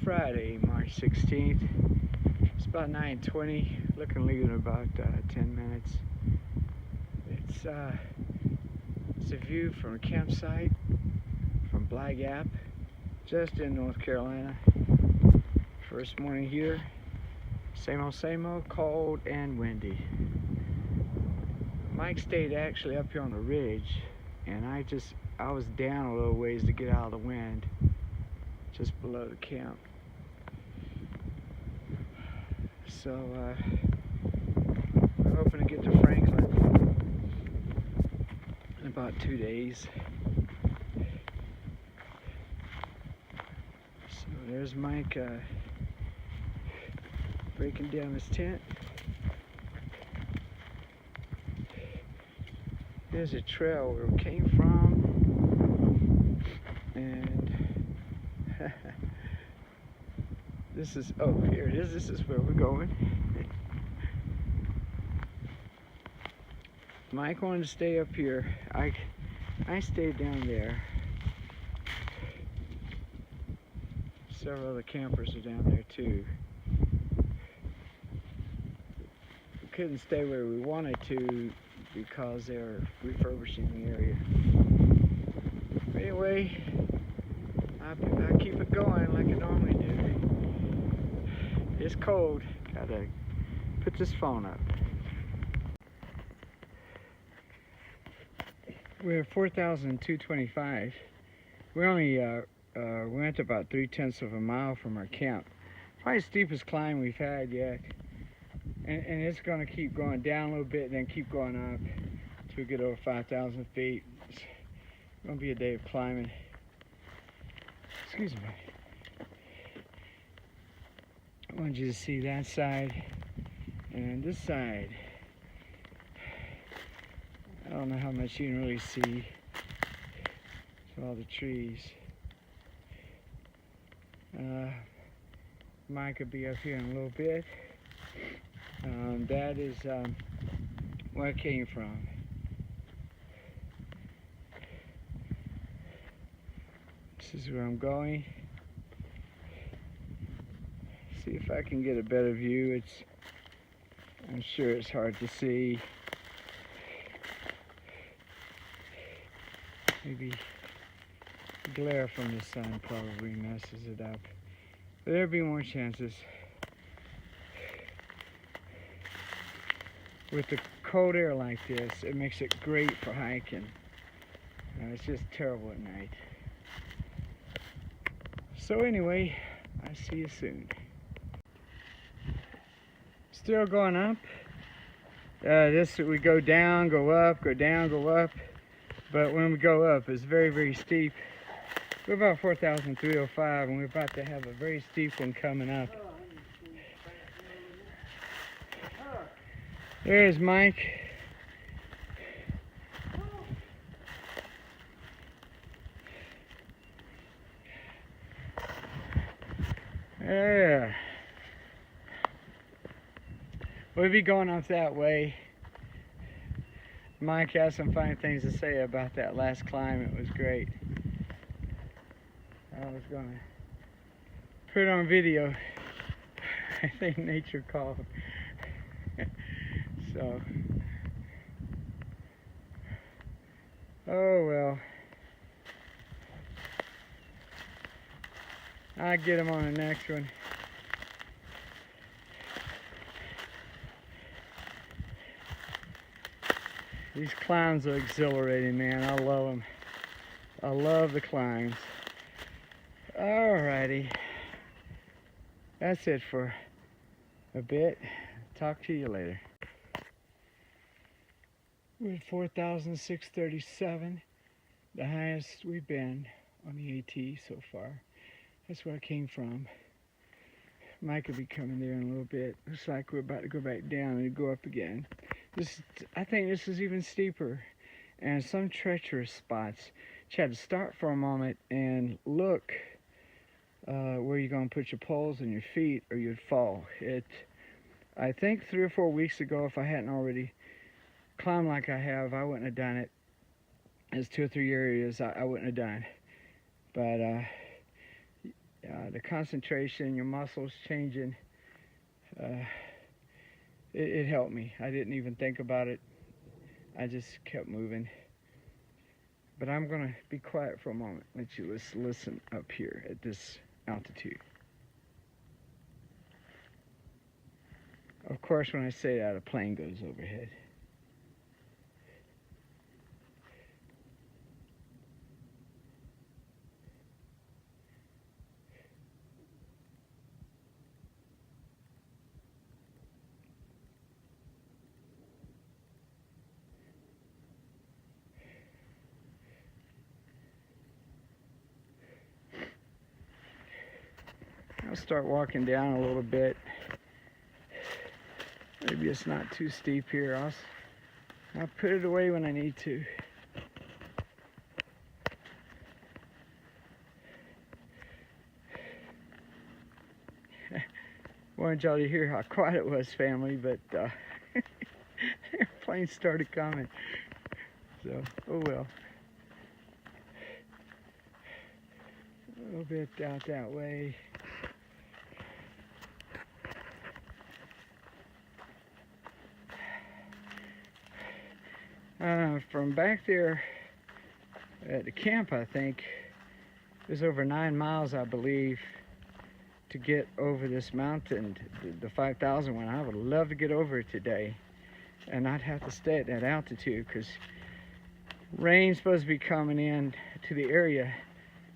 Friday, March 16th. It's about 9:20. Looking to leave in about 10 minutes. It's a view from a campsite from Black Gap, just in North Carolina. First morning here. Same old, cold and windy. Mike stayed actually up here on the ridge, and I was down a little ways to get out of the wind, just below the camp. So we're hoping to get to Franklin in about 2 days. So there's Mike breaking down his tent. There's a trail where we came from, and this is, oh, here it is. This is where we're going. Mike wanted to stay up here. I stayed down there. Several other campers are down there too. We couldn't stay where we wanted to because they were refurbishing the area. But anyway, I keep it going like I normally do. It's cold. Gotta put this phone up. We're at 4,225. We only went about 3/10 of a mile from our camp. Probably the steepest climb we've had yet. And it's going to keep going down a little bit and then keep going up until we get over 5,000 feet. It's going to be a day of climbing. Excuse me. I wanted you to see that side and this side. I don't know how much you can really see with all the trees. Mike could be up here in a little bit. That is where I came from. This is where I'm going. See if I can get a better view. I'm sure it's hard to see. Maybe glare from the sun probably messes it up. But there'll be more chances. With the cold air like this, it makes it great for hiking. It's just terrible at night. So anyway, I'll see you soon. Still going up. We go down, go up, go down, go up. But when we go up, it's very, very steep. We're about 4,305, and we're about to have a very steep one coming up. There's Mike. Yeah. We'll be going up that way. Mike has some fine things to say about that last climb. It was great. I was going to put it on video. I think nature called. So, oh well. I'll get him on the next one. These climbs are exhilarating, man. I love them. I love the climbs. Alrighty. That's it for a bit. Talk to you later. We're at 4,637, the highest we've been on the AT so far. That's where I came from. Mike will be coming there in a little bit. Looks like we're about to go back down and go up again. I think this is even steeper, and some treacherous spots. You had to start for a moment and look where you're going to put your poles and your feet, or you'd fall. I think 3 or 4 weeks ago, if I hadn't already climbed like I have, I wouldn't have done it. There's 2 or 3 areas I wouldn't have done. But the concentration, your muscles changing, it helped me. I didn't even think about it. I just kept moving. But I'm going to be quiet for a moment. Let you listen up here at this altitude. Of course, when I say that, a plane goes overhead. I'll start walking down a little bit. Maybe it's not too steep here. I'll put it away when I need to. Wanted y'all to hear how quiet it was, family, but airplanes started coming. So, oh well. A little bit out that way. From back there at the camp, I think, it was over 9 miles, I believe, to get over this mountain, the 5,000 one. I would love to get over it today and not have to stay at that altitude, because rain's supposed to be coming in to the area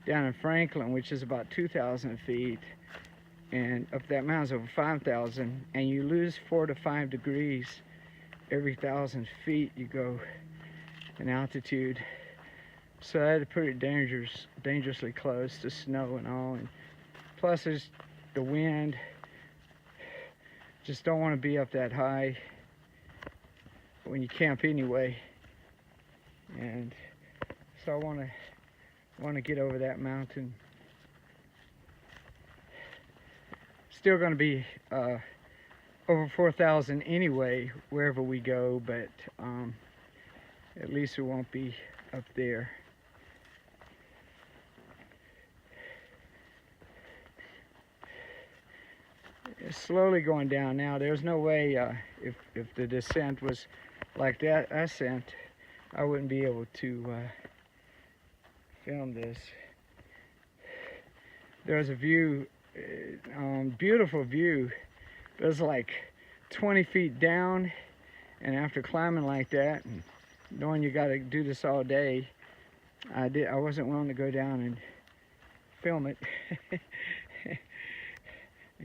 down in Franklin, which is about 2,000 feet, and up that mountain's over 5,000, and you lose 4 to 5 degrees every 1,000 feet you go in altitude. So I had to put it dangerously close to snow and all, and plus there's the wind. Just don't want to be up that high when you camp anyway. And so I want to get over that mountain. Still going to be over 4,000 anyway wherever we go, but at least we won't be up there. It's slowly going down now. There's no way if the descent was like that ascent, I wouldn't be able to film this. There's a view, beautiful view. There's like 20 feet down, and after climbing like that and knowing you got to do this all day, I wasn't willing to go down and film it.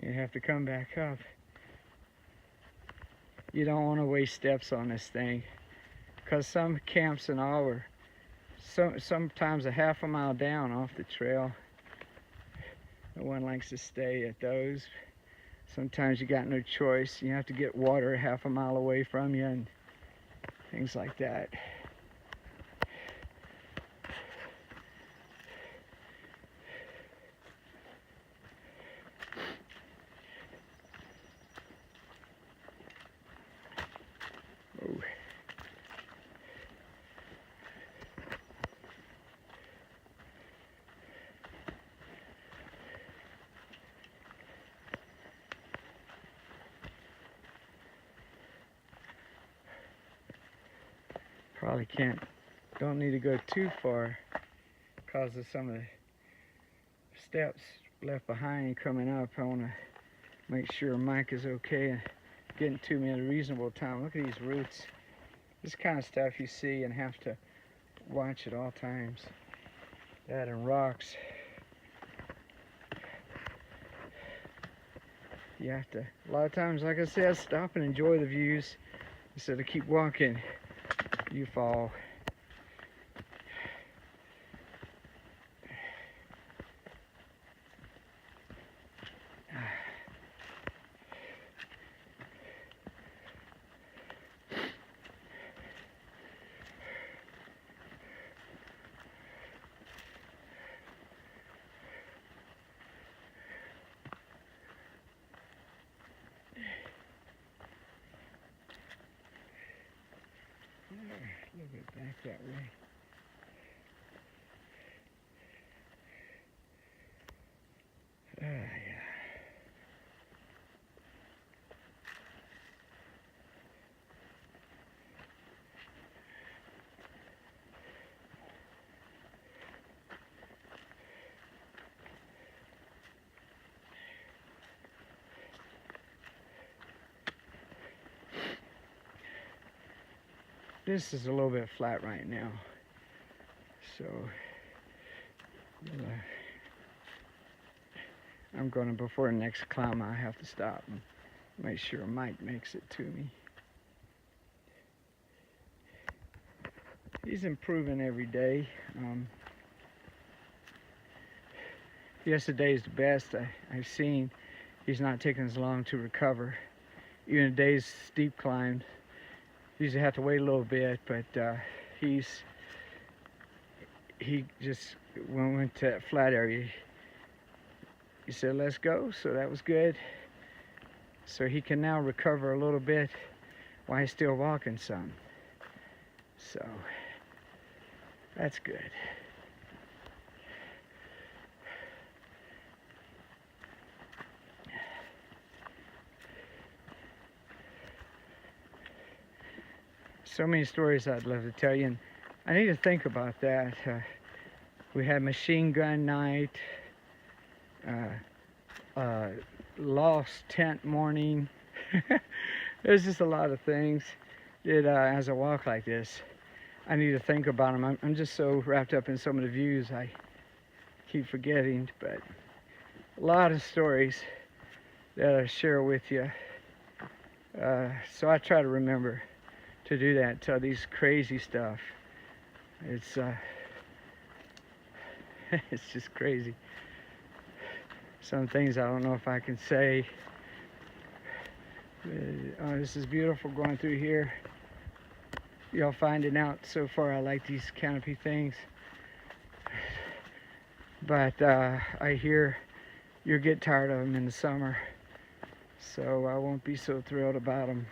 You have to come back up. You don't want to waste steps on this thing, because some camps and all are sometimes a half a mile down off the trail. No one likes to stay at those. Sometimes you got no choice. You have to get water half a mile away from you and things like that. Oh. Probably don't need to go too far because of some of the steps left behind coming up. I want to make sure Mike is okay and getting to me at a reasonable time. Look at these roots. This kind of stuff you see and have to watch at all times. That and rocks. You have to, a lot of times, like I said, stop and enjoy the views instead of keep walking. You fall. A little bit back that way. this is a little bit flat right now. So I'm going to, before the next climb, I have to stop and make sure Mike makes it to me. He's improving every day. Yesterday's the best I've seen. He's not taking as long to recover. Even a day's steep climb, usually have to wait a little bit, but he just, when we went to that flat area, he said, let's go, so that was good. So he can now recover a little bit while he's still walking some. So that's good. So many stories I'd love to tell you, and I need to think about that. We had machine gun night, lost tent morning. There's just a lot of things that as I walk like this, I need to think about them. I'm just so wrapped up in some of the views I keep forgetting, but a lot of stories that I share with you. So I try to remember to do that, tell these crazy stuff. It's it's just crazy. Some things I don't know if I can say. Oh, this is beautiful going through here. Y'all finding out so far I like these canopy things. But I hear you'll get tired of them in the summer. So I won't be so thrilled about them.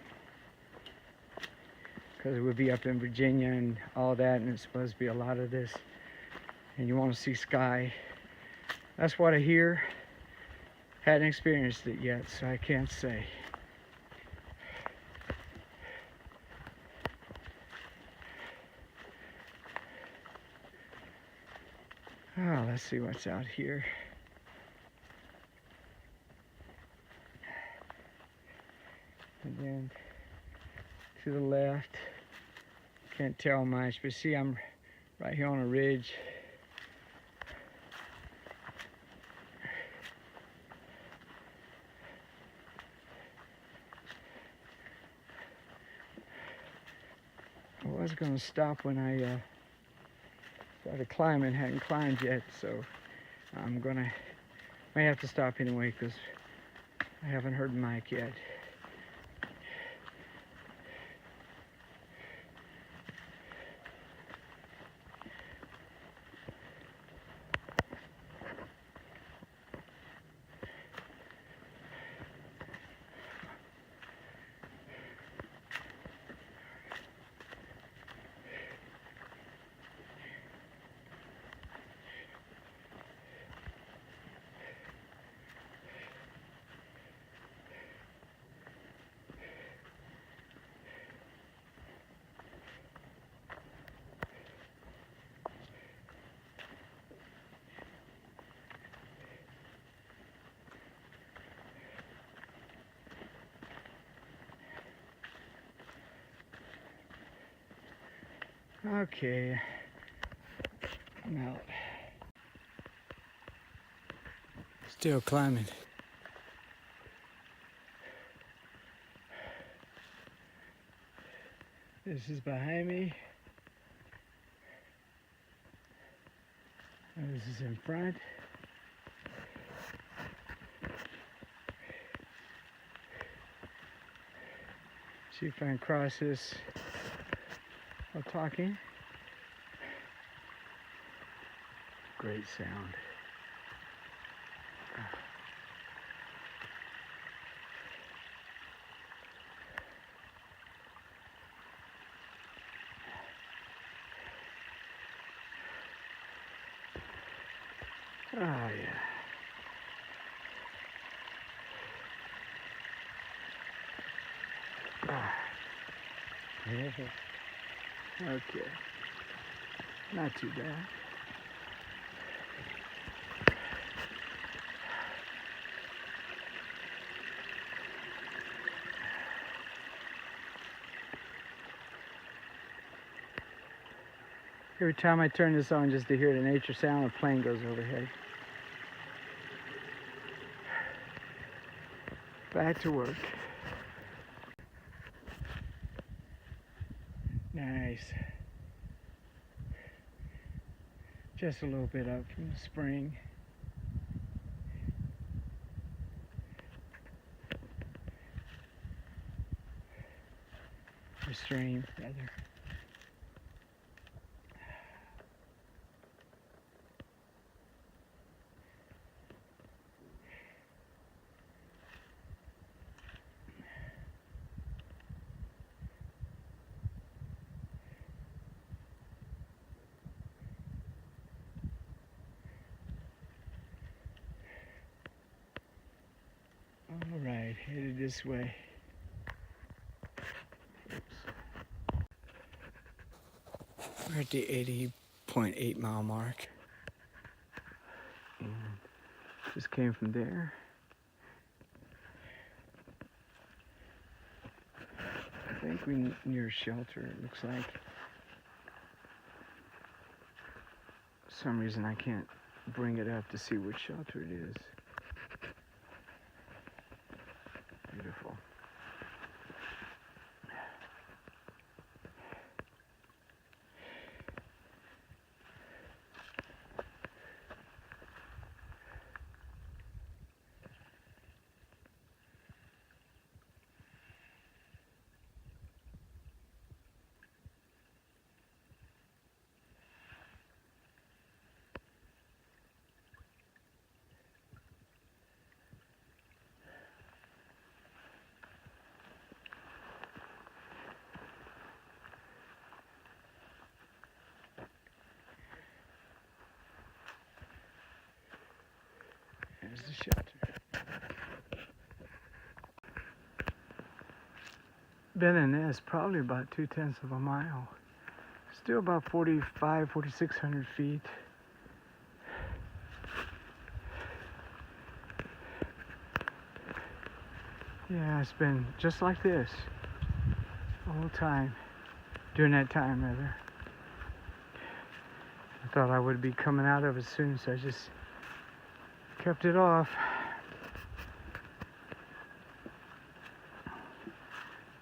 Because we'll be up in Virginia and all that, and it's supposed to be a lot of this. And you want to see sky. That's what I hear. Hadn't experienced it yet, so I can't say. Oh, let's see what's out here. And then to the left, can't tell much, but see, I'm right here on a ridge. I was going to stop when I started climbing, hadn't climbed yet, so may have to stop anyway because I haven't heard Mike yet. Okay, I'm out. Still climbing. This is behind me. And this is in front. See if I can cross this while talking. Great sound. Oh yeah. Okay. Not too bad. Every time I turn this on just to hear the nature sound, a plane goes overhead. Back to work. Nice. Just a little bit up from the spring. The stream, rather. All right, headed this way. We're at the 80.8 mile mark. And just came from there. I think we're near shelter, it looks like. For some reason I can't bring it up to see which shelter it is. Beautiful. There's the shelter. Been in this probably about 2/10 of a mile. Still about 4,600 feet. Yeah, it's been just like this the whole time. During that time, rather. I thought I would be coming out of it soon, so I just kept it off.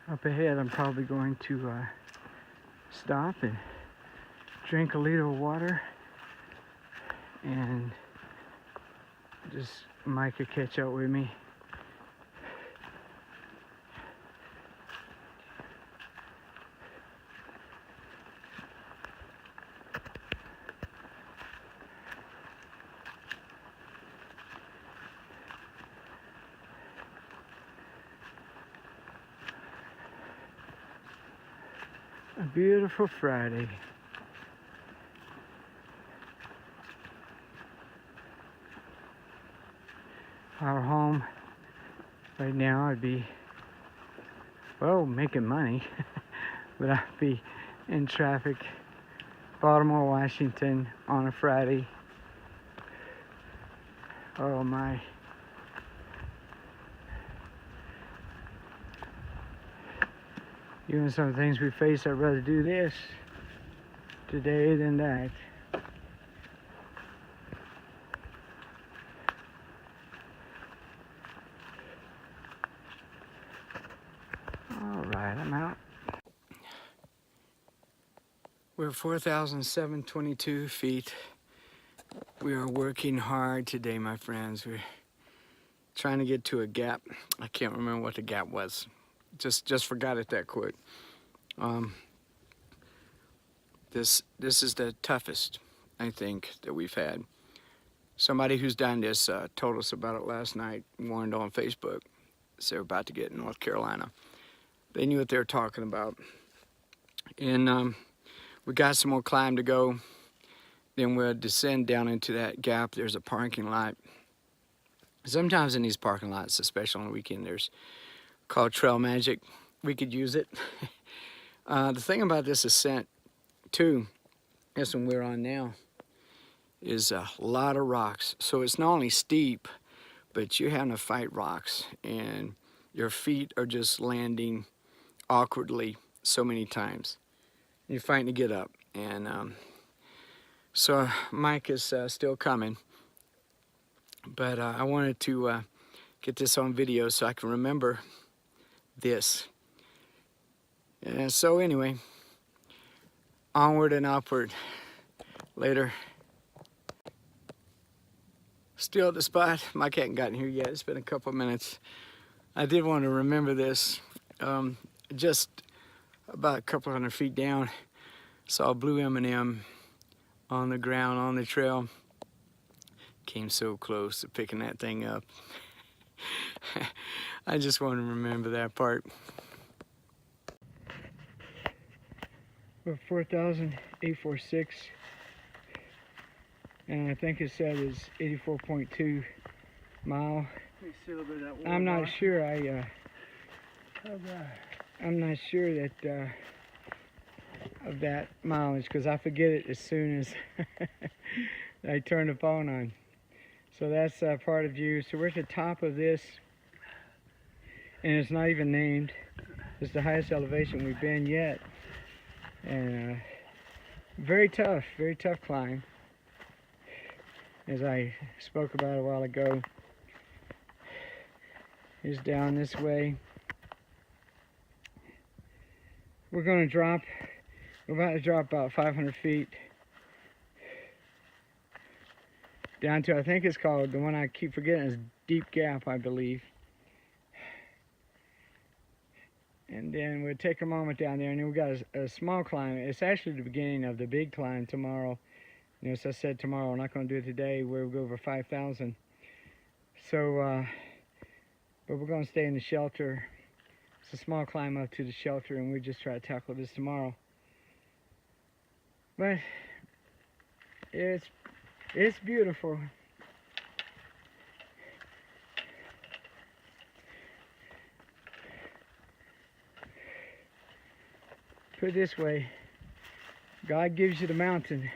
Up ahead, I'm probably going to stop and drink a liter of water, and just Mike could catch up with me. A beautiful Friday. Our home right now, I'd be, well, making money, but I'd be in traffic, Baltimore, Washington on a Friday. Oh my. Given some things we face, I'd rather do this today than that. All right, I'm out. We're 4,722 feet. We are working hard today, my friends. We're trying to get to a gap. I can't remember what the gap was. Just forgot it that quick. This is the toughest, I think, that we've had. Somebody who's done this told us about it last night, warned on Facebook. So they're about to get in North Carolina. They knew what they were talking about. And we got some more climb to go. Then we'll descend down into that gap. There's a parking lot. Sometimes in these parking lots, especially on the weekend, there's called Trail Magic. We could use it. The thing about this ascent, too, this one we're on now, is a lot of rocks. So it's not only steep, but you're having to fight rocks, and your feet are just landing awkwardly so many times. You're fighting to get up, and So Mike is still coming, but I wanted to get this on video so I can remember this. And so anyway, onward and upward. Later. Still at the spot. Mike hadn't gotten here yet. It's been a couple minutes. I did want to remember this. Just about a couple hundred feet down, saw a blue M&M on the ground on the trail. Came so close to picking that thing up. I just want to remember that part. We're 4,846, and I think it said is 84.2 mile. I'm not sure. I'm not sure that of that mileage, because I forget it as soon as I turn the phone on. So that's part of view. So we're at the top of this, and it's not even named. It's the highest elevation we've been yet, and very tough climb, as I spoke about a while ago. Is down this way. We're going to drop. We're about to drop about 500 feet down to, I think it's called, the one I keep forgetting is Deep Gap, I believe. And then we'll take a moment down there, and then we got a small climb. It's actually the beginning of the big climb tomorrow. You know, as I said, tomorrow, we're not going to do it today, where we'll go over 5,000. So, but we're going to stay in the shelter. It's a small climb up to the shelter, and we just try to tackle this tomorrow. But it's beautiful. Put it this way, God gives you the mountain,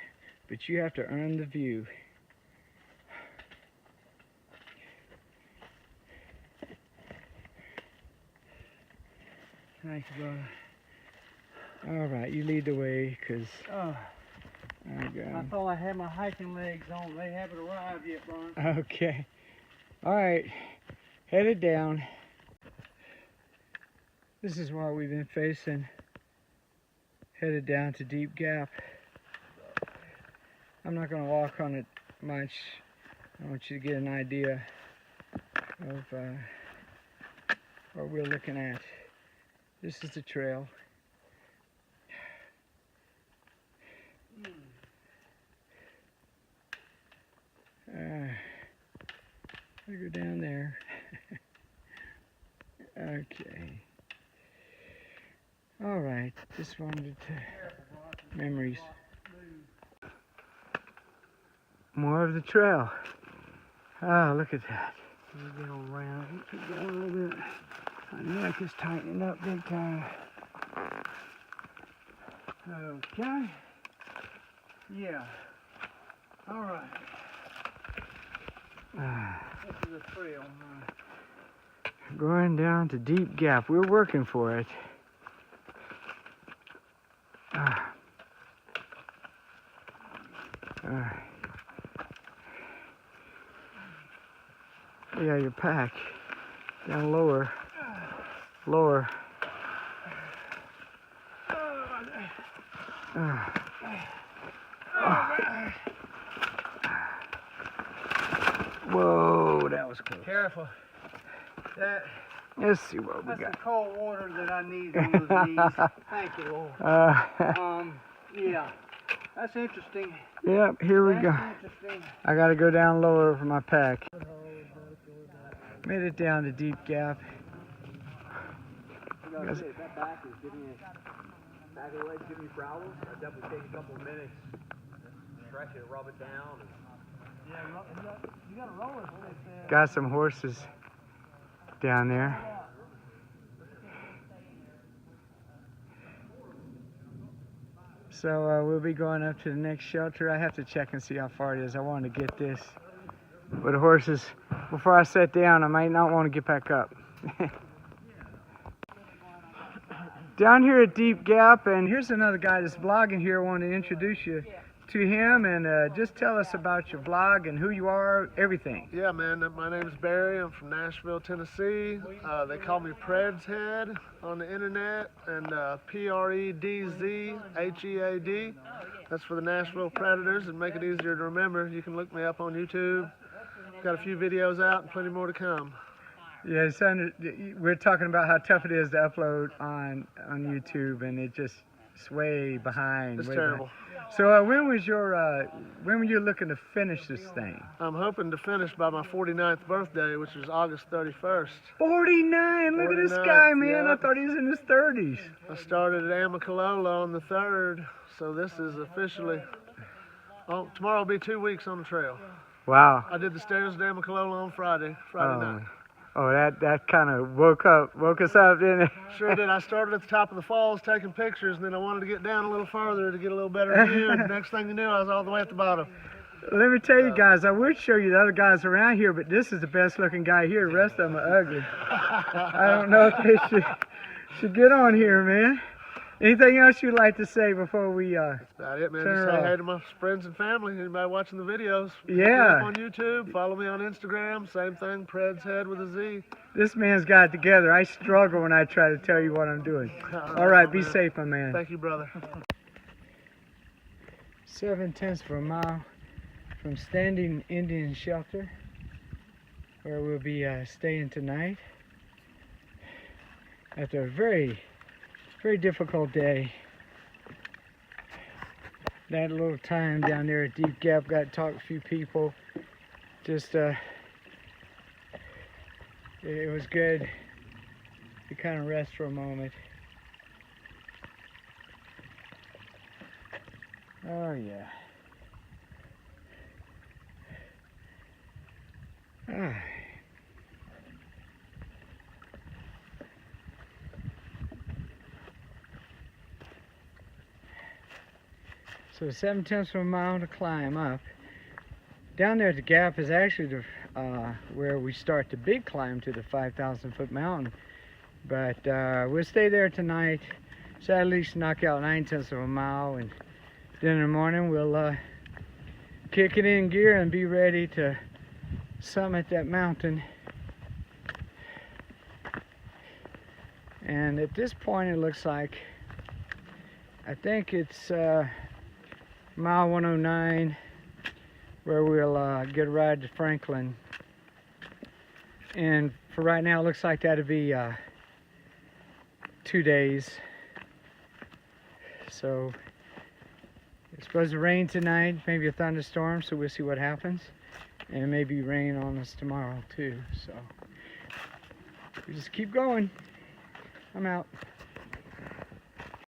but you have to earn the view. Thanks, brother. All right, you lead the way, because I thought I had my hiking legs on. They haven't arrived yet, Brian. Okay. All right, headed down. This is what we've been facing. Headed down to Deep Gap. I'm not going to walk on it much. I want you to get an idea of what we're looking at. This is the trail. I go down there. Okay. All right. Just wanted to memories. More of the trail. Oh, look at that. Let me get around. Keep going a little bit. My neck is tightening up big time. Okay. Yeah. All right. This is a trail. Going down to Deep Gap. We're working for it. Yeah, your pack. Down lower. Lower. Whoa, that was close. Careful. Let's see what we That's got. the cold water that I need on those knees. Thank you, Lord. Yeah. That's interesting. Yep, here we go. Interesting. I gotta go down lower for my pack. Made it down to Deep Gap. That back is giving you, back of the leg's giving you problems. I'd definitely take a couple of minutes, stretch it, rub it down. Yeah, you got a roller stick there. Got some horses down there. So we'll be going up to the next shelter. I have to check and see how far it is. I want to get this with the horses. Before I sit down, I might not want to get back up. Down here at Deep Gap, and here's another guy that's blogging here. I want to introduce you to him and just tell us about your vlog and who you are, everything. Yeah, man, my name is Barry. I'm from Nashville, Tennessee. They call me Pred's Head on the internet, and Predzhead. That's for the Nashville Predators, and make it easier to remember. You can look me up on YouTube. Got a few videos out and plenty more to come. Yeah, son, we're talking about how tough it is to upload on YouTube, and it just is way behind. It's way terrible. behind. So when were you looking to finish this thing? I'm hoping to finish by my 49th birthday, which is August 31st. 49! Look at this 49, guy, man. yeah. I thought he was in his 30s. I started at Amicalola on the 3rd, so this is officially, tomorrow will be 2 weeks on the trail. Wow. I did the stairs at Amicalola on Friday night. Oh, that kind of woke us up, didn't it? Sure did. I started at the top of the falls taking pictures, and then I wanted to get down a little further to get a little better view, and the next thing you knew, I was all the way at the bottom. Let me tell you guys, I would show you the other guys around here, but this is the best looking guy here. The rest of them are ugly. I don't know if they should get on here, man. Anything else you'd like to say before we That's about it, man. turn Just her say off? hey to my friends and family, anybody watching the videos. Yeah. Look me up on YouTube, follow me on Instagram, same thing, Pred's Head with a Z. This man's got it together. I struggle when I try to tell you what I'm doing. All right, be safe, my man. Thank you, brother. 7/10 of a mile from Standing Indian Shelter, where we'll be staying tonight after a very, very difficult day. That little time down there at Deep Gap, got to talk to a few people. Just, it was good to kind of rest for a moment. Oh yeah. Ah. So 7/10 of a mile to climb up. Down there at the gap is actually where we start the big climb to the 5,000-foot mountain. But we'll stay there tonight, so at least knock out 9/10 of a mile, and then in the morning we'll kick it in gear and be ready to summit that mountain. And at this point it looks like, I think it's mile 109 where we'll get a ride to Franklin. And for right now it looks like that'll be 2 days. So it's supposed to rain tonight, maybe a thunderstorm, so we'll see what happens. And maybe rain on us tomorrow too. So we just keep going. I'm out.